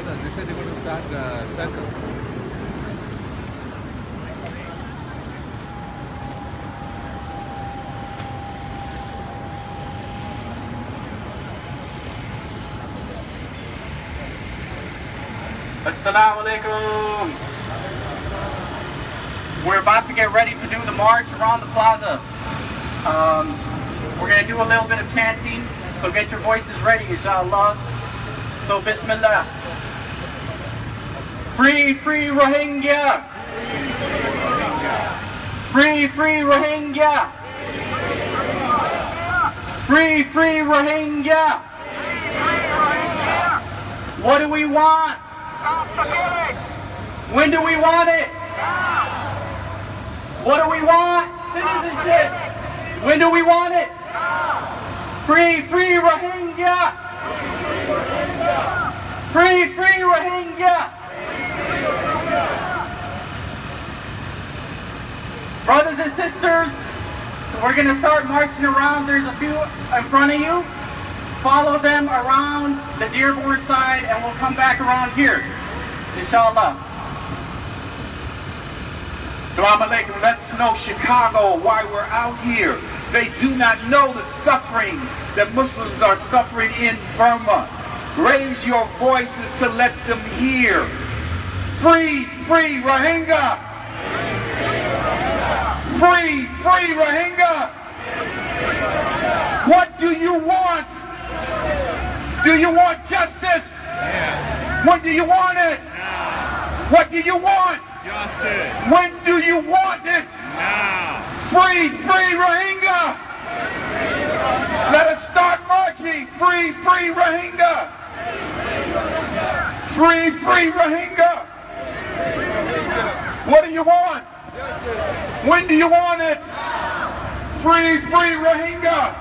They said they're going to start the circus. Assalamu alaikum. We're about to get ready to do the march around the plaza. We're going to do a little bit of chanting, so get your voices ready, inshallah. So, Bismillah. Free, free Rohingya! Free, free Rohingya! Free, free Rohingya! What do we want? When do we want it? What do we want? Citizenship! When do we want it? Free, free Rohingya! Free, free Rohingya! Brothers and sisters, so we're going to start marching around. There's a few in front of you. Follow them around the Dearborn side and we'll come back around here, inshallah. Assalamu alaikum. Let's know Chicago, why we're out here. They do not know the suffering that Muslims are suffering in Burma. Raise your voices to let them hear. Free, free Rohingya! Free, free Rohingya! What do you want? Do you want justice? Yes. When do you want it? Now. What do you want? Justice. When do you want it? Now. Free, free Rohingya! Let us start marching! Free, free Rohingya! Free, free Rohingya! What do you want? When do you want it? Free, free Rohingya!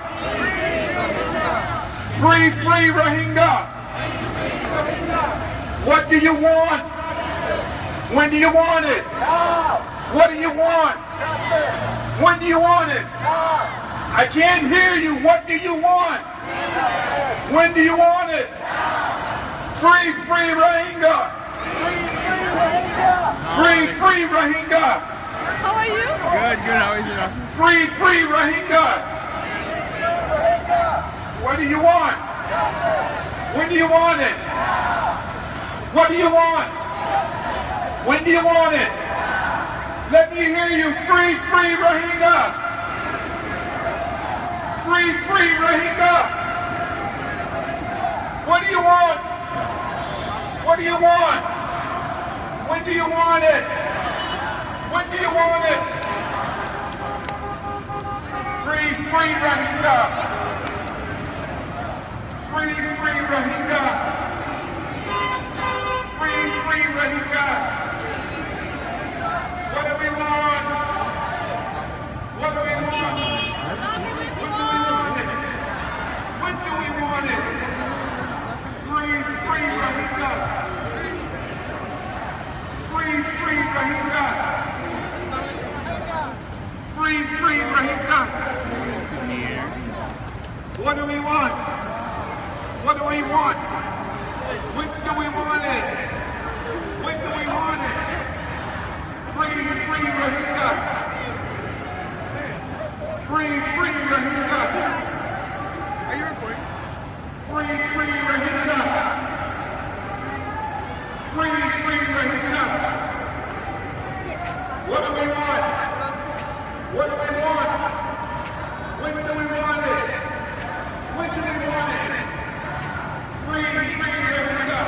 Free, free Rohingya! What do you want? When do you want it? What do you want? When do you want it? I can't hear you. What do you want? When do you want it? Free, free Rohingya! Free, free Rohingya! How are you? Good, good. How is it? Free, free Rohingya! What do you want? When do you want it? What do you want? When do you want it? Let me hear you. Free, free Rohingya! Free, free Rohingya. What do you want? What do you want? When do you want it? When do you want it? Free, free Rohingya. Free, free Rohingya. Free, free Rohingya. What do we want? What do we want? When do we want it? Free, free Rohingya. Free, free Rohingya. Free, free Rohingya. What do we want? What do we want? When do we want it? When do we want it? Free, free Rohingya. Free, free Rohingya. Are you recording? Free, free Rohingya. Free, free Rohingya. What do we want? What do we want? When do we want it? When do we want it? Free, free Rohingya.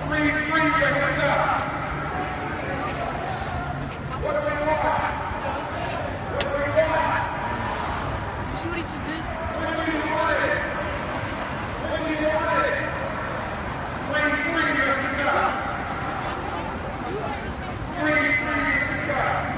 Free, free Rohingya. What do we want? What do we want? You see what he just did? When do you want it? When do you want it? Free, free Rohingya. Free, free Rohingya.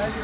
Assalamu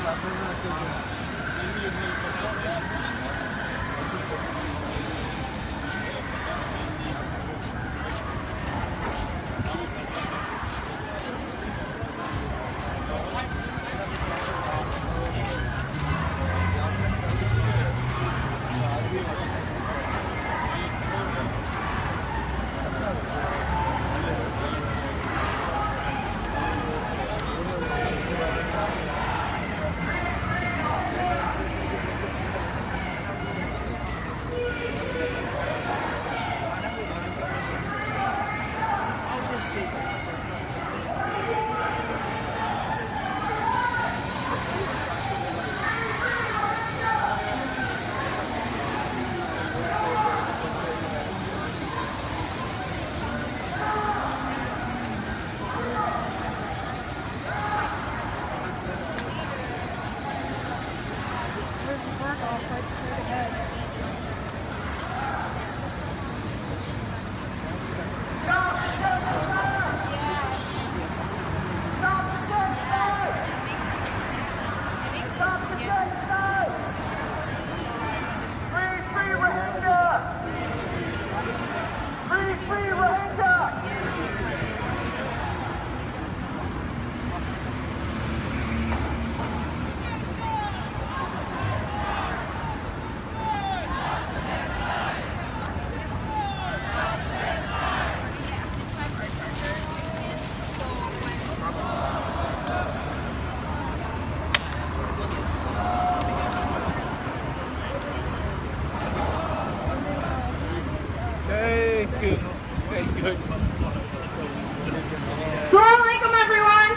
alaikum, everyone.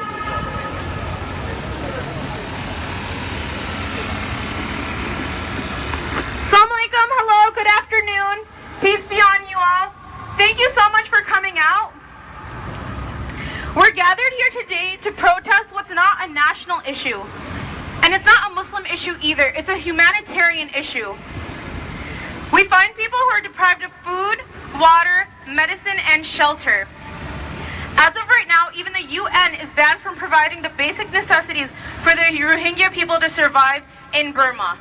Assalamu alaikum, hello, good afternoon. Peace be on you all. Thank you so much for coming out. We're gathered here today to protest what's not a national issue. And it's not a Muslim issue either. It's a humanitarian issue. We find people who are deprived of food, water, medicine, and shelter. As of right now, even the UN is banned from providing the basic necessities for the Rohingya people to survive in Burma.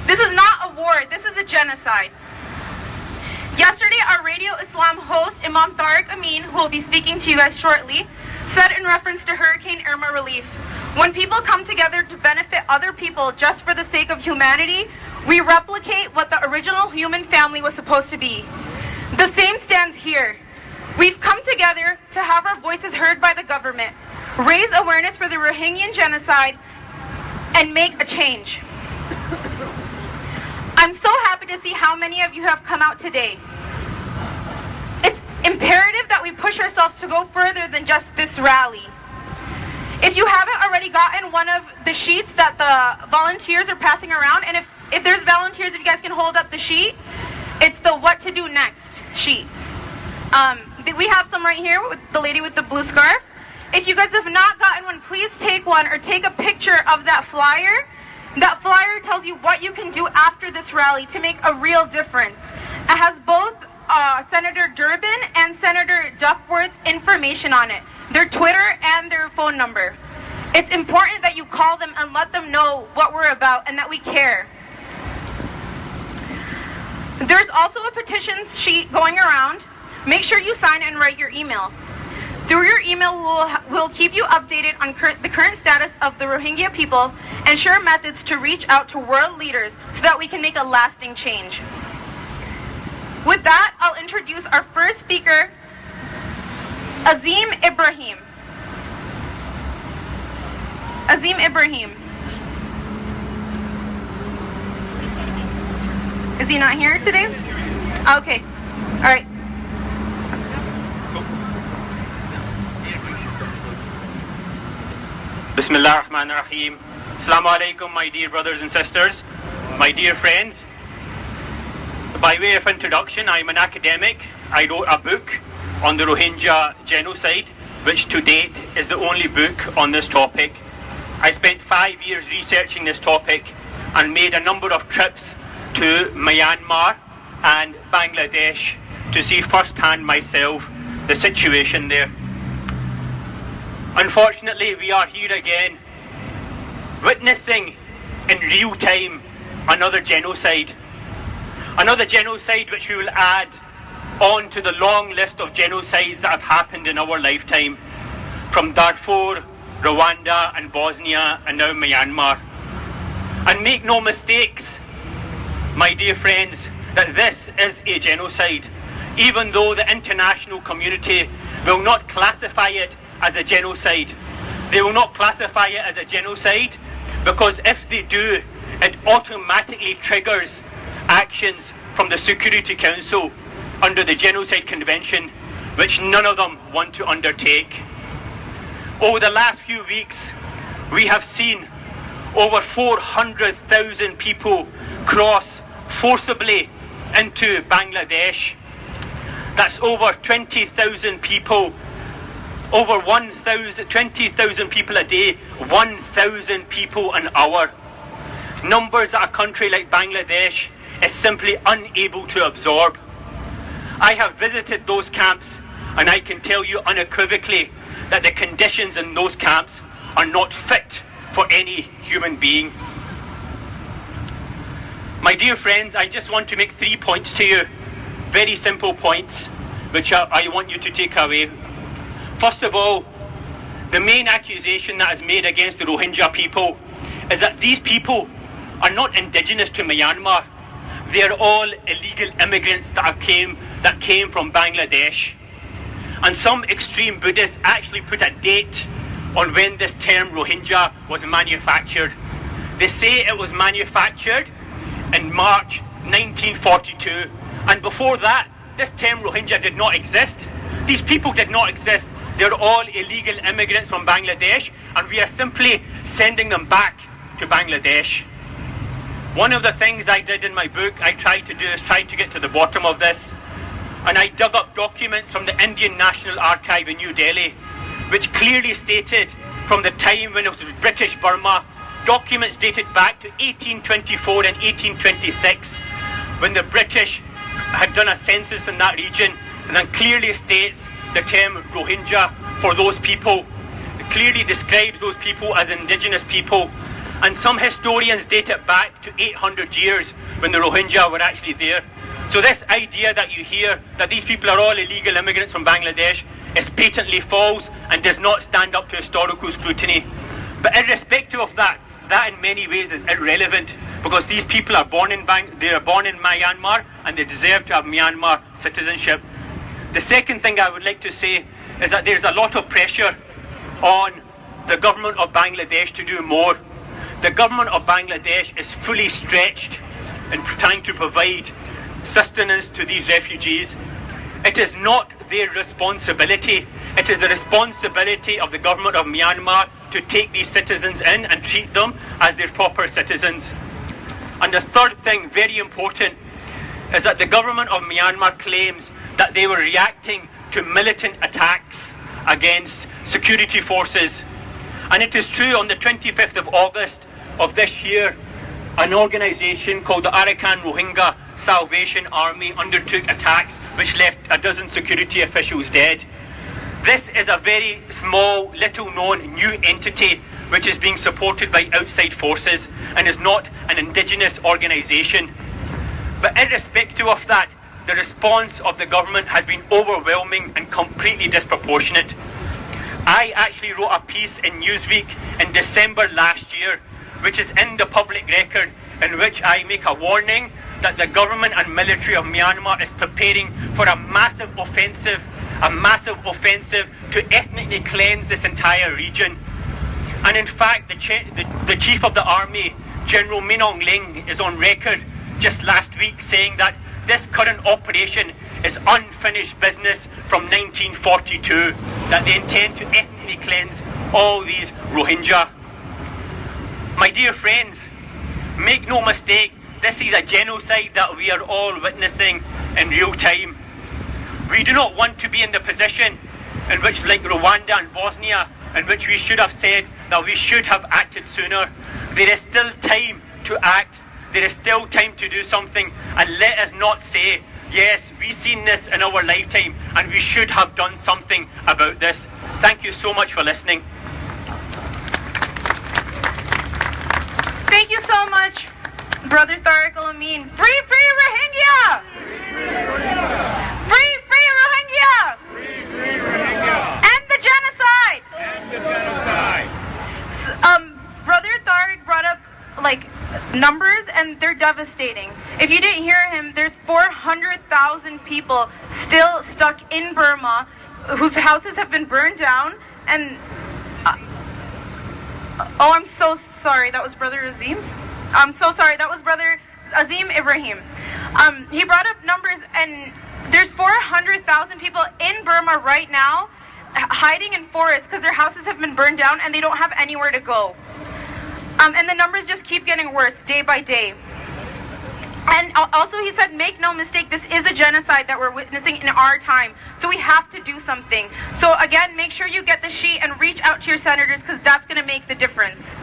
This is not a war, this is a genocide. Yesterday, our Radio Islam host, Imam Tariq Amin, who will be speaking to you guys shortly, said in reference to Hurricane Irma relief, when people come together to benefit other people just for the sake of humanity, we replicate what the original human family was supposed to be. The same stands here. We've come together to have our voices heard by the government, raise awareness for the Rohingya genocide, and make a change. I'm so happy to see how many of you have come out today. It's imperative that we push ourselves to go further than just this rally. If you haven't already gotten one of the sheets that the volunteers are passing around, and if there's volunteers, if you guys can hold up the sheet, it's the what to do next sheet. We have some right here with the lady with the blue scarf. If you guys have not gotten one, please take one or take a picture of that flyer. That flyer tells you what you can do after this rally to make a real difference. It has both Senator Durbin and Senator Duckworth's information on it, their Twitter and their phone number. It's important that you call them and let them know what we're about and that we care. There's also a petition sheet going around. Make sure you sign and write your email. Through your email, we'll keep you updated on the current status of the Rohingya people and share methods to reach out to world leaders so that we can make a lasting change. With that, I'll introduce our first speaker, Azim Ibrahim. Azim Ibrahim. Is he not here today? Okay. All right. Bismillah ar-Rahman ar-Rahim. Assalamu alaikum, my dear brothers and sisters, my dear friends. By way of introduction, I'm an academic. I wrote a book on the Rohingya genocide, which to date is the only book on this topic. I spent 5 years researching this topic and made a number of trips to Myanmar and Bangladesh to see firsthand myself the situation there. Unfortunately, we are here again witnessing in real time another genocide. Another genocide which we will add on to the long list of genocides that have happened in our lifetime, from Darfur, Rwanda and Bosnia and now Myanmar. And make no mistakes, my dear friends, that this is a genocide, even though the international community will not classify it as a genocide. They will not classify it as a genocide because if they do, it automatically triggers actions from the Security Council under the Genocide Convention, which none of them want to undertake. Over the last few weeks, we have seen over 400,000 people cross forcibly into Bangladesh. That's over 20,000 people, over 20,000 people a day, 1,000 people an hour. Numbers that a country like Bangladesh is simply unable to absorb. I have visited those camps and I can tell you unequivocally that the conditions in those camps are not fit for any human being. My dear friends, I just want to make 3 points to you, very simple points, which I want you to take away. First of all, the main accusation that is made against the Rohingya people is that these people are not indigenous to Myanmar. They are all illegal immigrants that came from Bangladesh. And some extreme Buddhists actually put a date on when this term Rohingya was manufactured. They say it was manufactured in March 1942, and before that this term Rohingya did not exist. These people did not exist. They're all illegal immigrants from Bangladesh, and we are simply sending them back to Bangladesh. One of the things I did in my book, I tried to get to the bottom of this, and I dug up documents from the Indian National Archive in New Delhi, which clearly stated from the time when it was British Burma, documents dated back to 1824 and 1826, when the British had done a census in that region, and then clearly states the term Rohingya for those people. It clearly describes those people as indigenous people, and some historians date it back to 800 years when the Rohingya were actually there. So this idea that you hear that these people are all illegal immigrants from Bangladesh is patently false and does not stand up to historical scrutiny. But irrespective of that, that in many ways is irrelevant, because these people are born in Myanmar and they deserve to have Myanmar citizenship. The second thing I would like to say is that there's a lot of pressure on the government of Bangladesh to do more. The government of Bangladesh is fully stretched in trying to provide sustenance to these refugees. It is not their responsibility. It is the responsibility of the government of Myanmar to take these citizens in and treat them as their proper citizens. And the third thing, very important, is that the government of Myanmar claims that they were reacting to militant attacks against security forces. And it is true, on the 25th of August of this year, an organisation called the Arakan Rohingya Salvation Army undertook attacks which left a dozen security officials dead. This is a very small, little known new entity which is being supported by outside forces and is not an indigenous organisation. But irrespective of that, the response of the government has been overwhelming and completely disproportionate. I actually wrote a piece in Newsweek in December last year, which is in the public record, in which I make a warning that the government and military of Myanmar is preparing for a massive offensive to ethnically cleanse this entire region. And in fact, the chief of the army, General Min Aung Hlaing, is on record just last week saying that this current operation is unfinished business from 1942, that they intend to ethnically cleanse all these Rohingya. My dear friends, make no mistake, this is a genocide that we are all witnessing in real time. We do not want to be in the position in which, like Rwanda and Bosnia, in which we should have said that we should have acted sooner. There is still time to act. There is still time to do something, and let us not say, yes, we've seen this in our lifetime and we should have done something about this. Thank you so much for listening. Thank you so much, Brother Tariq Al-Amin. Free, free Rohingya! Free, free Rohingya! Free Rohingya! End the genocide! End the genocide! Brother Tariq brought up like numbers, and they're devastating. If you didn't hear him, there's 400,000 people still stuck in Burma whose houses have been burned down, and oh, I'm so sorry, that was Brother Azim. I'm so sorry, that was Brother Azim Ibrahim. He brought up numbers, and there's 400,000 people in Burma right now hiding in forests because their houses have been burned down and they don't have anywhere to go. And the numbers just keep getting worse day by day. And also he said, make no mistake, this is a genocide that we're witnessing in our time. So we have to do something. So again, make sure you get the sheet and reach out to your senators, because that's going to make the difference.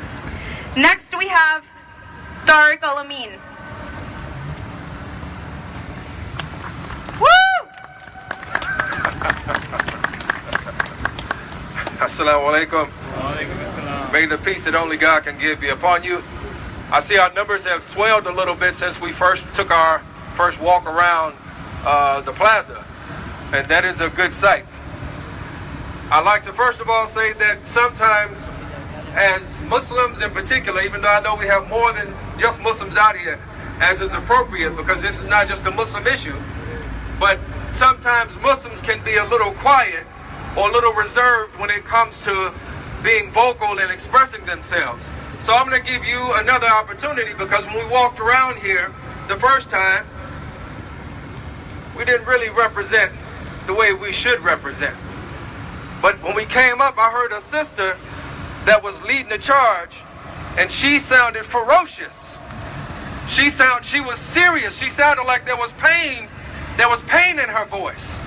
Next we have Tariq Al-Amin. Woo! Assalamu alaikum. May the peace that only God can give be upon you. I see our numbers have swelled a little bit since we first took our first walk around the plaza, and that is a good sight. I'd like to first of all say that sometimes, as Muslims in particular, even though I know we have more than just Muslims out here, as is appropriate, because this is not just a Muslim issue, but sometimes Muslims can be a little quiet or a little reserved when it comes to being vocal and expressing themselves. So I'm going to give you another opportunity, because when we walked around here the first time, we didn't really represent the way we should represent. But when we came up, I heard a sister that was leading the charge, and she sounded ferocious. She was serious. She sounded like there was pain in her voice.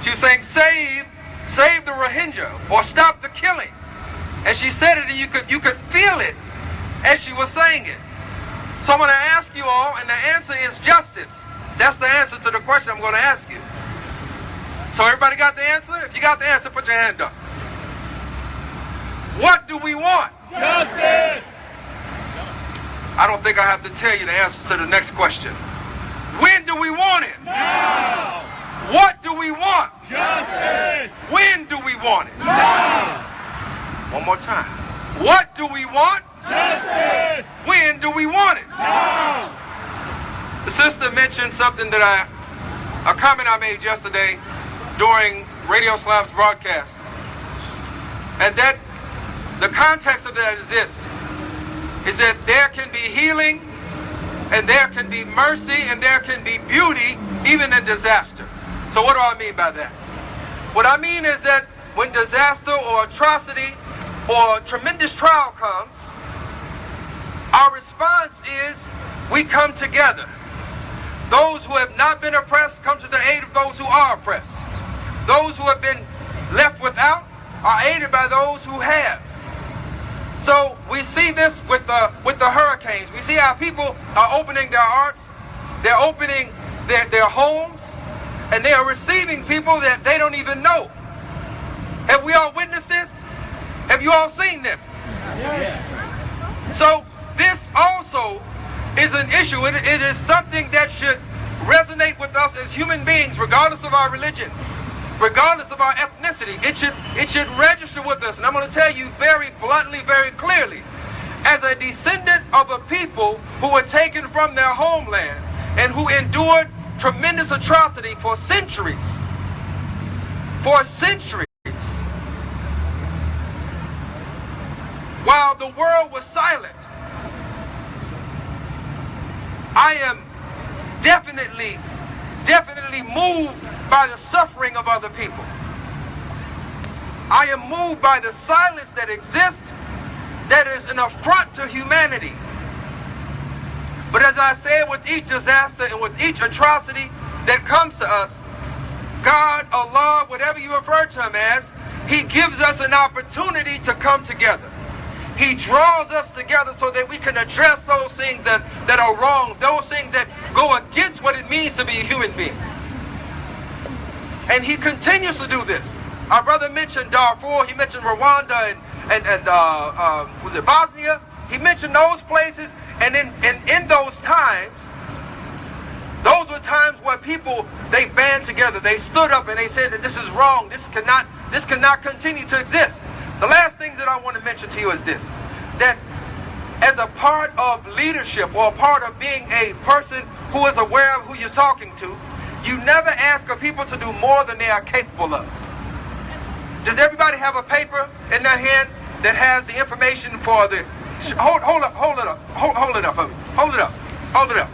She was saying, save the Rohingya, or stop the killing. And she said it, and you could feel it as she was saying it. So I'm going to ask you all, and the answer is justice. That's the answer to the question I'm going to ask you. So everybody got the answer? If you got the answer, put your hand up. What do we want? Justice! I don't think I have to tell you the answer to the next question. When do we want it? Now! What do we want? Justice! When do we want it? Now! One more time. What do we want? Justice! When do we want it? Now! The sister mentioned something that a comment I made yesterday during Radio Islam's broadcast. And that the context of that is this, is that there can be healing, and there can be mercy, and there can be beauty even in disaster. So what do I mean by that? What I mean is that when disaster or atrocity or tremendous trial comes, our response is we come together. Those who have not been oppressed come to the aid of those who are oppressed. Those who have been left without are aided by those who have. So we see this with the hurricanes. We see how people are opening their hearts, they're opening their homes, and they are receiving people that they don't even know. Have we all witnessed this? Have you all seen this? Yes. So this also is an issue. It is something that should resonate with us as human beings, regardless of our religion, regardless of our ethnicity. It should register with us. And I'm going to tell you very bluntly, very clearly, as a descendant of a people who were taken from their homeland and who endured tremendous atrocity for centuries. For centuries. While the world was silent, I am definitely moved by the suffering of other people. I am moved by the silence that exists, that is an affront to humanity. But as I said, with each disaster and with each atrocity that comes to us, God, Allah, whatever you refer to him as, he gives us an opportunity to come together. He draws us together so that we can address those things that are wrong, those things that go against what it means to be a human being. And he continues to do this. Our brother mentioned Darfur, he mentioned Rwanda and was it Bosnia? He mentioned those places, and in those times, those were times where people, they band together. They stood up and they said that this is wrong. This cannot continue to exist. The last thing that I want to mention to you is this, that as a part of leadership or a part of being a person who is aware of who you're talking to, you never ask of people to do more than they are capable of. Does everybody have a paper in their hand that has the information for the... Hold it up for me. Hold it up.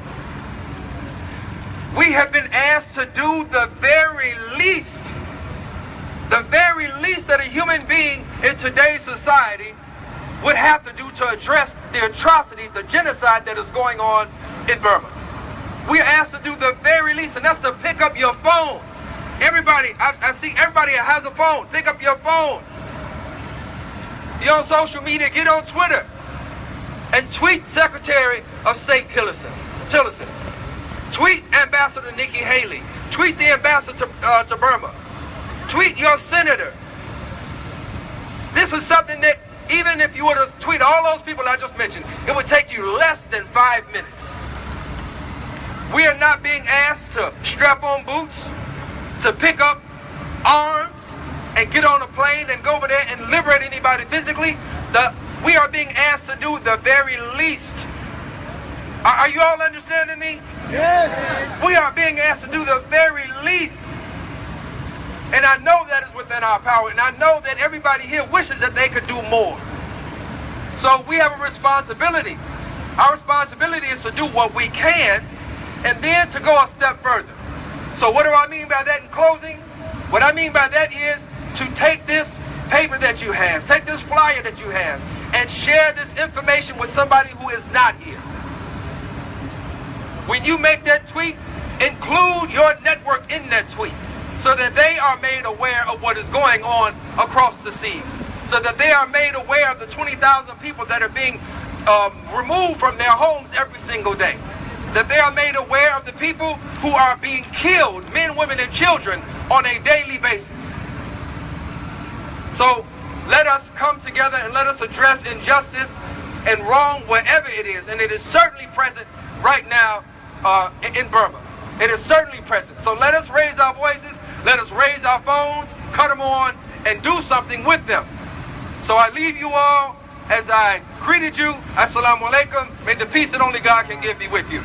We have been asked to do the very least that a human being in today's society would have to do to address the atrocity, the genocide that is going on in Burma. We are asked to do the very least, and that's to pick up your phone. Everybody, I see everybody has a phone. Pick up your phone. You're on social media, get on Twitter and tweet Secretary of State Tillerson. Tweet Ambassador Nikki Haley. Tweet the ambassador to Burma. Tweet your senator. This is something that even if you were to tweet all those people I just mentioned, it would take you less than 5 minutes. We are not being asked to strap on boots, to pick up arms, and get on a plane and go over there and liberate anybody physically. We are being asked to do the very least. Are you all understanding me? Yes. We are being asked to do the very least. And I know that is within our power, and I know that everybody here wishes that they could do more. So we have a responsibility. Our responsibility is to do what we can, and then to go a step further. So what do I mean by that in closing? What I mean by that is to take this paper that you have, take this flyer that you have, and share this information with somebody who is not here. When you make that tweet, include your network in that tweet so that they are made aware of what is going on across the seas, so that they are made aware of the 20,000 people that are being removed from their homes every single day, that they are made aware of the people who are being killed, men, women, and children, on a daily basis. So let us come together and let us address injustice and wrong wherever it is, and it is certainly present right now in Burma. It is certainly present. So let us raise our voices, let us raise our phones, cut them on, and do something with them. So I leave you all as I greeted you. Assalamu alaikum. May the peace that only God can give be with you.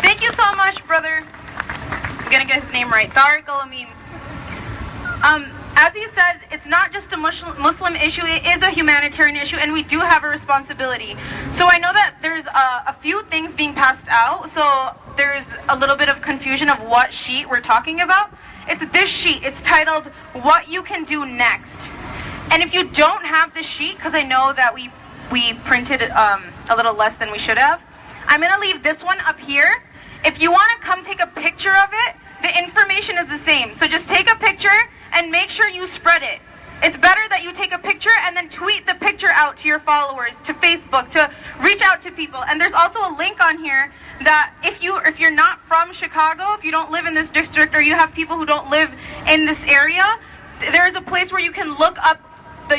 Thank you so much, brother. I'm gonna get his name right. Tariq Al-Amin. As he said, it's not just a Muslim issue, it is a humanitarian issue, and we do have a responsibility. So I know that there's a few things being passed out, so there's a little bit of confusion of what sheet we're talking about. It's this sheet. It's titled, What You Can Do Next. And if you don't have this sheet, because I know that we printed a little less than we should have, I'm going to leave this one up here. If you want to come take a picture of it, the information is the same. So just take a picture and make sure you spread it. It's better that you take a picture and then tweet the picture out to your followers, to Facebook, to reach out to people. And there's also a link on here that if you're not from Chicago, if you don't live in this district, or you have people who don't live in this area, there is a place where you can look up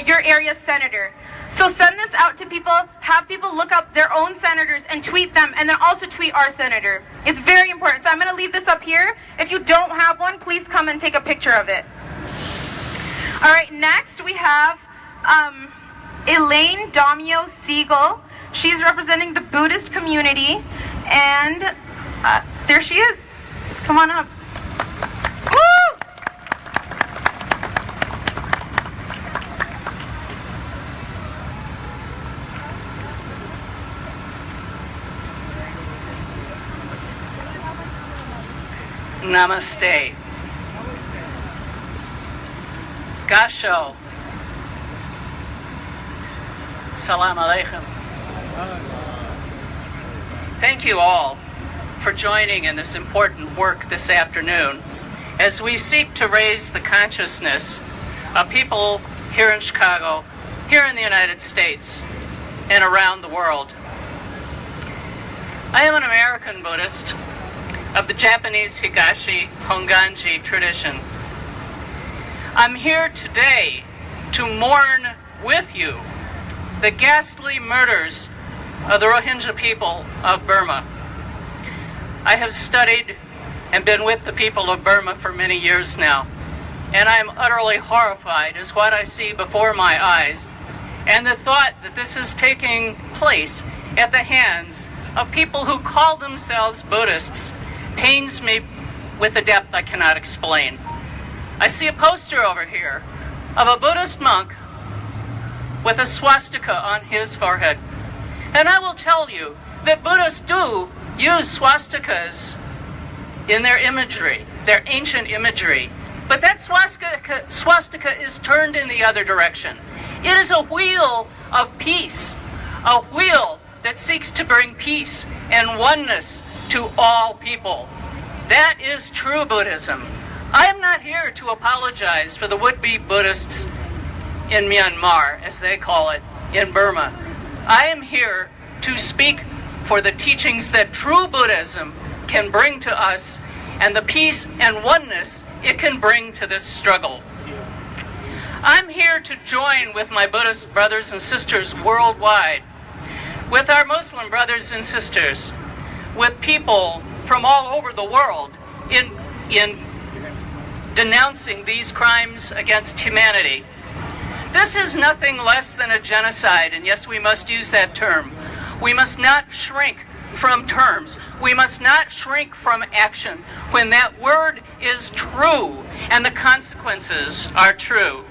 your area senator. So send this out to people, have people look up their own senators and tweet them, and then also tweet our senator. It's very important. So I'm going to leave this up here. If you don't have one, please come and take a picture of it. All right, next we have Elaine Domio Siegel. She's representing the Buddhist community, and there she is. Come on up. Woo! Namaste. Gasho. Salam alaikum. Thank you all for joining in this important work this afternoon as we seek to raise the consciousness of people here in Chicago, here in the United States, and around the world. I am an American Buddhist of the Japanese Higashi Honganji tradition. I'm here today to mourn with you the ghastly murders of the Rohingya people of Burma. I have studied and been with the people of Burma for many years now, and I am utterly horrified as what I see before my eyes, and the thought that this is taking place at the hands of people who call themselves Buddhists pains me with a depth I cannot explain. I see a poster over here of a Buddhist monk with a swastika on his forehead. And I will tell you that Buddhists do use swastikas in their imagery, their ancient imagery. But that swastika is turned in the other direction. It is a wheel of peace, a wheel that seeks to bring peace and oneness to all people. That is true Buddhism. I am not here to apologize for the would-be Buddhists in Myanmar, as they call it, in Burma. I am here to speak for the teachings that true Buddhism can bring to us and the peace and oneness it can bring to this struggle. I'm here to join with my Buddhist brothers and sisters worldwide, with our Muslim brothers and sisters, with people from all over the world in denouncing these crimes against humanity. This is nothing less than a genocide, and yes, we must use that term. We must not shrink from terms. We must not shrink from action when that word is true and the consequences are true.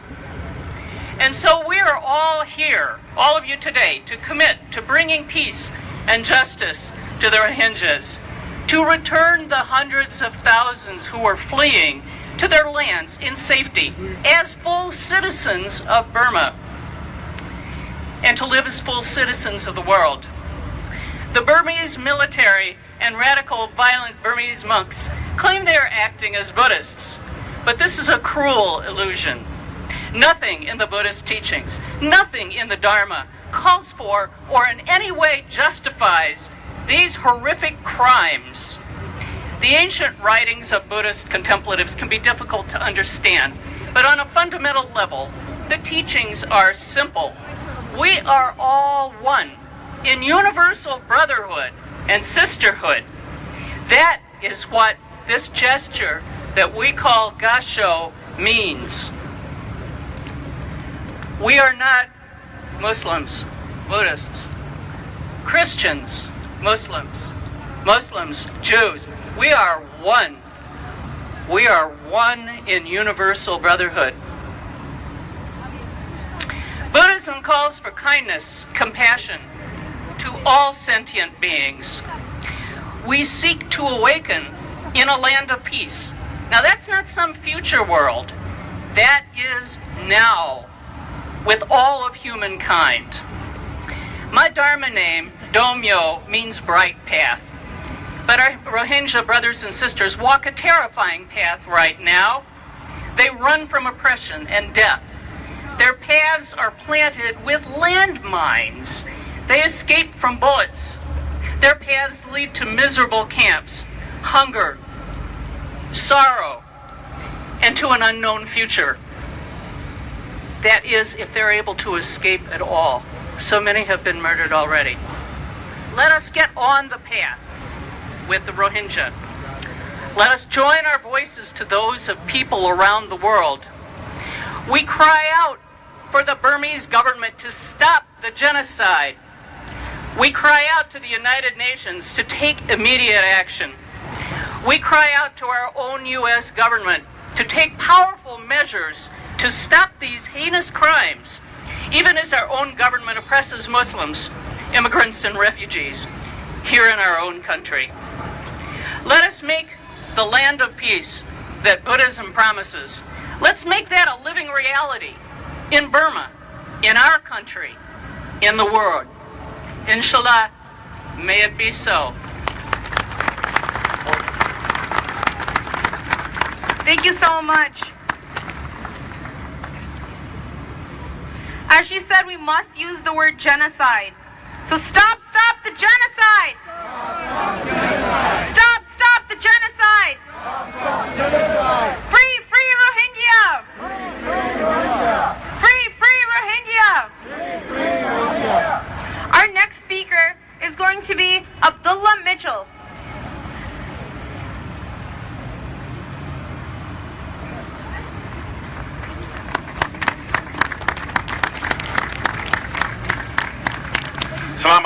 And so we are all here, all of you today, to commit to bringing peace and justice to the Rohingyas, to return the hundreds of thousands who are fleeing to their lands in safety as full citizens of Burma, and to live as full citizens of the world. The Burmese military and radical violent Burmese monks claim they are acting as Buddhists, but this is a cruel illusion. Nothing in the Buddhist teachings, nothing in the Dharma calls for or in any way justifies these horrific crimes. The ancient writings of Buddhist contemplatives can be difficult to understand, but on a fundamental level, the teachings are simple. We are all one in universal brotherhood and sisterhood. That is what this gesture that we call gasho means. We are not Muslims, Buddhists, Christians, Muslims, Jews. We are one. We are one in universal brotherhood. Buddhism calls for kindness, compassion to all sentient beings. We seek to awaken in a land of peace. Now that's not some future world. That is now, with all of humankind. My Dharma name, Domyo, means bright path. But our Rohingya brothers and sisters walk a terrifying path right now. They run from oppression and death. Their paths are planted with landmines. They escape from bullets. Their paths lead to miserable camps, hunger, sorrow, and to an unknown future. That is, if they're able to escape at all. So many have been murdered already. Let us get on the path with the Rohingya. Let us join our voices to those of people around the world. We cry out for the Burmese government to stop the genocide. We cry out to the United Nations to take immediate action. We cry out to our own U.S. government to take powerful measures to stop these heinous crimes, even as our own government oppresses Muslims, immigrants, and refugees here in our own country. Let us make the land of peace that Buddhism promises. Let's make that a living reality in Burma, in our country, in the world. Inshallah, may it be so. Thank you so much. As she said, we must use the word genocide. So stop the genocide! Stop the genocide! Free Rohingya! Free Rohingya!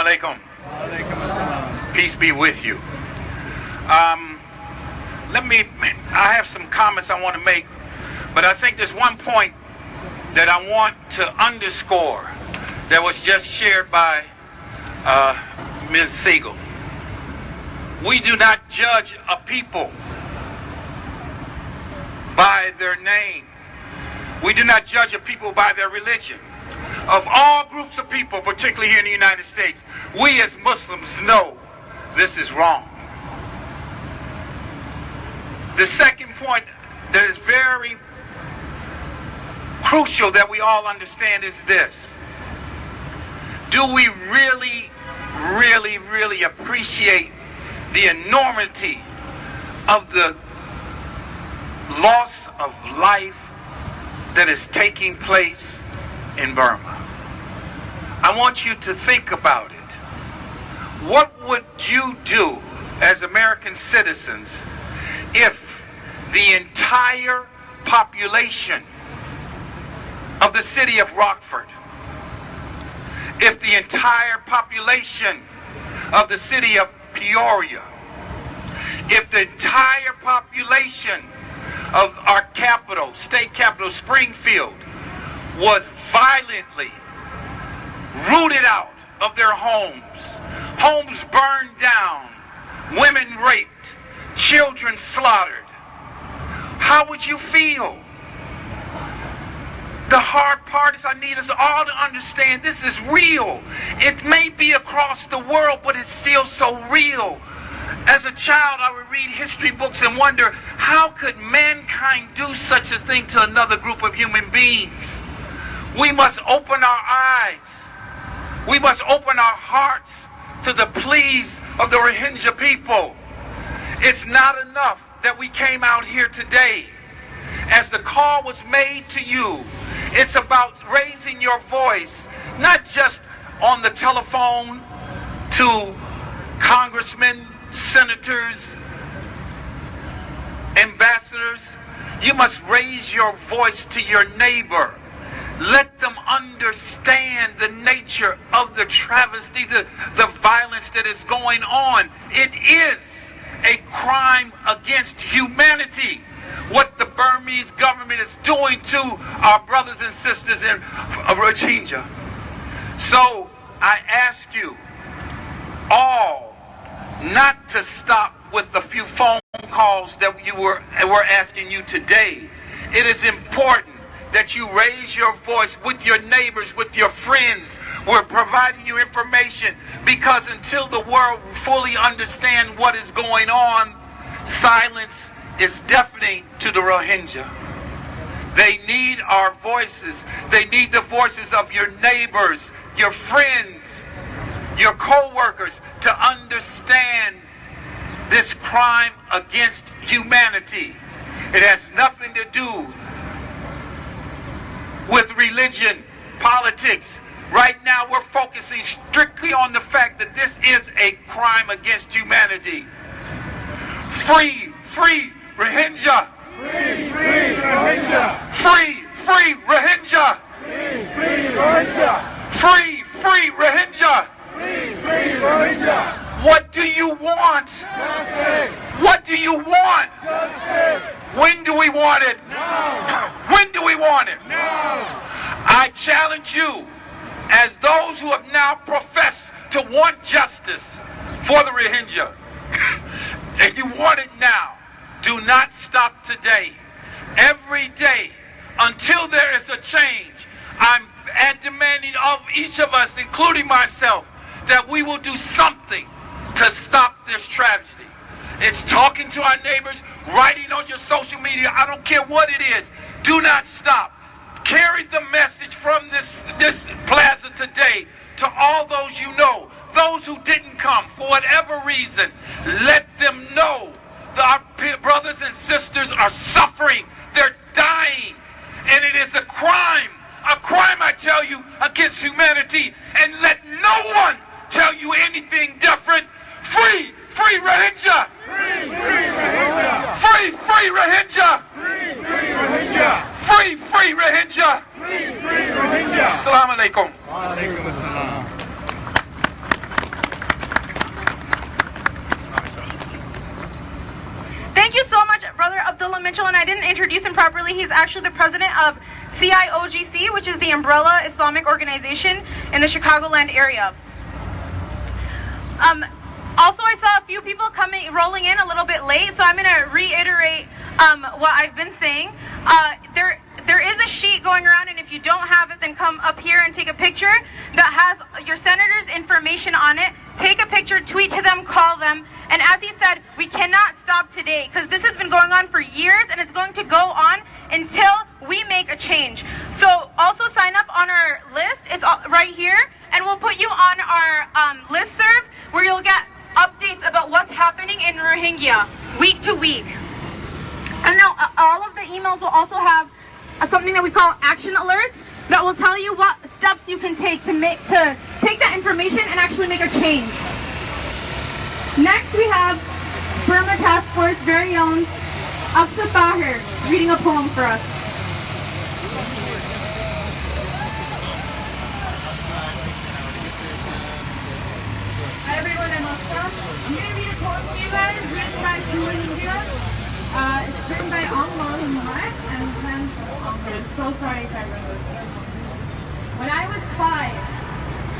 Assalamu alaikum. Peace be with you. I have some comments I want to make, but I think there's one point that I want to underscore that was just shared by Ms. Siegel. We do not judge a people by their name. We do not judge a people by their religion. Of all groups of people, particularly here in the United States, we as Muslims know this is wrong. The second point that is very crucial that we all understand is this. Do we really, really, really appreciate the enormity of the loss of life that is taking place in Burma? I want you to think about it. What would you do as American citizens if the entire population of the city of Rockford, if the entire population of the city of Peoria, if the entire population of our capital, state capital, Springfield, was violently rooted out of their homes, homes burned down, women raped, children slaughtered, how would you feel? The hard part is I need us all to understand this is real. It may be across the world, but it's still so real. As a child, I would read history books and wonder, how could mankind do such a thing to another group of human beings? We must open our eyes. We must open our hearts to the pleas of the Rohingya people. It's not enough that we came out here today. As the call was made to you, it's about raising your voice, not just on the telephone to congressmen, senators, ambassadors. You must raise your voice to your neighbor. Let them understand the nature of the travesty, the violence that is going on. It is a crime against humanity what the Burmese government is doing to our brothers and sisters in Rohingya. So I ask you all not to stop with the few phone calls that we're asking you today. It is important that you raise your voice with your neighbors, with your friends. We're providing you information because until the world fully understands what is going on, silence is deafening to the Rohingya. They need our voices. They need the voices of your neighbors, your friends, your co-workers to understand this crime against humanity. It has nothing to do with religion, politics. Right now we're focusing strictly on the fact that this is a crime against humanity. Free Rohingya! Free Rohingya! Free Rohingya! Free Rohingya! Free Rohingya! Free Rohingya! What do you want? Justice! What do you want? Justice! When do we want it? Now! When do we want it? Now! I challenge you, as those who have now professed to want justice for the Rohingya, if you want it now, do not stop today. Every day, until there is a change, I'm demanding of each of us, including myself, that we will do something to stop this tragedy. It's talking to our neighbors, writing on your social media, I don't care what it is. Do not stop. Carry the message from this plaza today to all those you know, those who didn't come for whatever reason. Let them know that our brothers and sisters are suffering. They're dying. And it is a crime, I tell you, against humanity. And let no one tell you anything different. Free Rohingya! Free Rohingya! Free Rohingya! Free Rohingya! Free Rohingya! Free Rohingya! Assalamu alaikum. Wa alaikum assalam. Thank you so much, Brother Abdullah Mitchell, and I didn't introduce him properly. He's actually the president of CIOGC, which is the umbrella Islamic organization in the Chicagoland area. Also, I saw a few people rolling in a little bit late, so I'm going to reiterate what I've been saying. There is a sheet going around, and if you don't have it, then come up here and take a picture that has your senator's information on it. Take a picture, tweet to them, call them, and as he said, we cannot stop today because this has been going on for years, and it's going to go on until we make a change. So also sign up on our list. It's right here, and we'll put you on our listserv where you'll get updates about what's happening in Rohingya week to week. And now all of the emails will also have something that we call action alerts that will tell you what steps you can take to take that information and actually make a change. Next we have Burma Task Force very own Aqsa Tahir reading a poem for us. Hi everyone, I'm Aqsa. I'm going to read a poem to you guys written by Rohingya. It's written by Allah Muhammad and then I'm so sorry if I remember. When I was 5,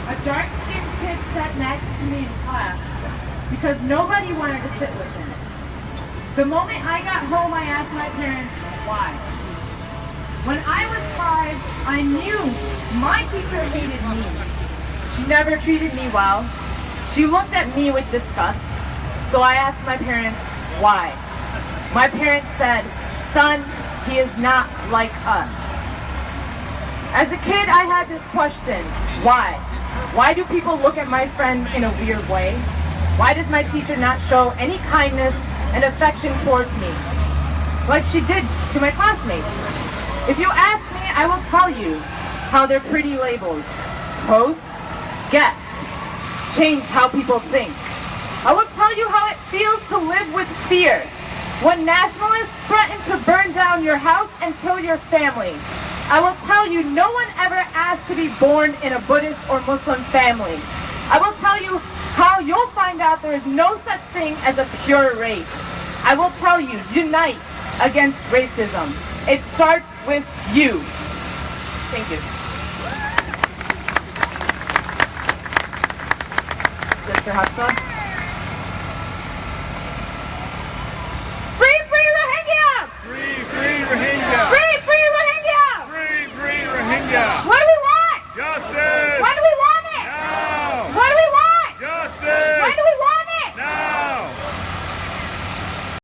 a dark-skinned kid sat next to me in class because nobody wanted to sit with him. The moment I got home, I asked my parents why. When I was 5, I knew my teacher hated me. She never treated me well. She looked at me with disgust. So I asked my parents why. My parents said, "Son, he is not like us." As a kid, I had this question, why? Why do people look at my friend in a weird way? Why does my teacher not show any kindness and affection towards me, like she did to my classmates? If you ask me, I will tell you how they're pretty labels. Host, guest, change how people think. I will tell you how it feels to live with fear. When nationalists threaten to burn down your house and kill your family. I will tell you no one ever asked to be born in a Buddhist or Muslim family. I will tell you how you'll find out there is no such thing as a pure race. I will tell you, unite against racism. It starts with you. Thank you. Sister Hafsa.